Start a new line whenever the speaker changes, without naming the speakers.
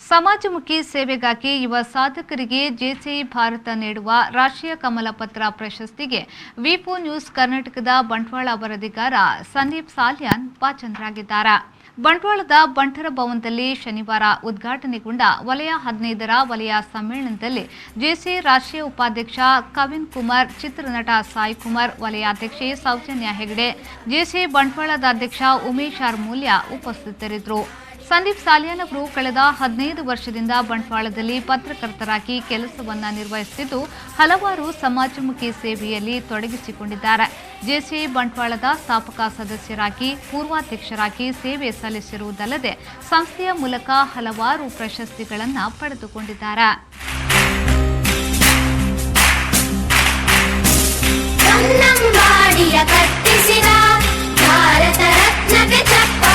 ಸಮಾಜಮುಖಿ ಸೇವೆಗಾಗಿ ಯುವ ಸಾಧಕರಿಗೆ ಜೆಸಿಐ ಭಾರತ ನೀಡುವ ರಾಷ್ಟ್ರೀಯ ಕಮಲ ಪತ್ರ ಪ್ರಶಸ್ತಿಗೆ ವಿಪೋ ನ್ಯೂಸ್ ಕರ್ನಾಟಕದ ಬಂಟ್ವಾಳ ವರದಿಗಾರ ಸಂದೀಪ್ ಸಾಲ್ಯಾನ್ ಭಾಜನರಾಗಿದ್ದಾರೆ. ಬಂಟ್ವಾಳದ ಬಂಟರ ಭವನದಲ್ಲಿ ಶನಿವಾರ ಉದ್ಘಾಟನೆಗೊಂಡ ವಲಯ 15ರ ವಲಯ ಸಮ್ಮೇಳನದಲ್ಲಿ ಜೆಸಿಐ ರಾಷ್ಟ್ರೀಯ ಉಪಾಧ್ಯಕ್ಷ ಕವಿನ್ ಕುಮಾರ್, ಚಿತ್ರನಟ ಸಾಯಿ ಕುಮಾರ್, ವಲಯಾಧ್ಯಕ್ಷೆ ಸೌಜನ್ಯ ಹೆಗಡೆ, ಜೆಸಿಐ ಬಂಟ್ವಾಳದ ಅಧ್ಯಕ್ಷ ಉಮೇಶ್ ಆರ್ ಮೂಲ್ಯ ಉಪಸ್ಥಿತರಿದ್ದರು. ಸಂದೀಪ್ ಸಾಲ್ಯಾನ್ ಅವರು ಕಳೆದ 15 ವರ್ಷದಿಂದ ಬಂಟ್ವಾಳದಲ್ಲಿ ಪತ್ರಕರ್ತರಾಗಿ ಕೆಲಸವನ್ನ ನಿರ್ವಹಿಸುತ್ತಿದ್ದು ಹಲವಾರು ಸಮಾಜಮುಖಿ ಸೇವೆಯಲ್ಲಿ ತೊಡಗಿಸಿಕೊಂಡಿದ್ದಾರೆ. ಜೆಸಿಐ ಬಂಟ್ವಾಳದ ಸ್ಥಾಪಕ ಸದಸ್ಯರಾಗಿ, ಪೂರ್ವಾಧ್ಯಕ್ಷರಾಗಿ ಸೇವೆ ಸಲ್ಲಿಸಿರುವುದಲ್ಲದೆ ಸಂಸ್ಥೆಯ ಮೂಲಕ ಹಲವಾರು ಪ್ರಶಸ್ತಿಗಳನ್ನು ಪಡೆದುಕೊಂಡಿದ್ದಾರೆ. ಭಾರತ ರತ್ನಕ್ಕೆ ಚಪ್ಪಾಳೆ.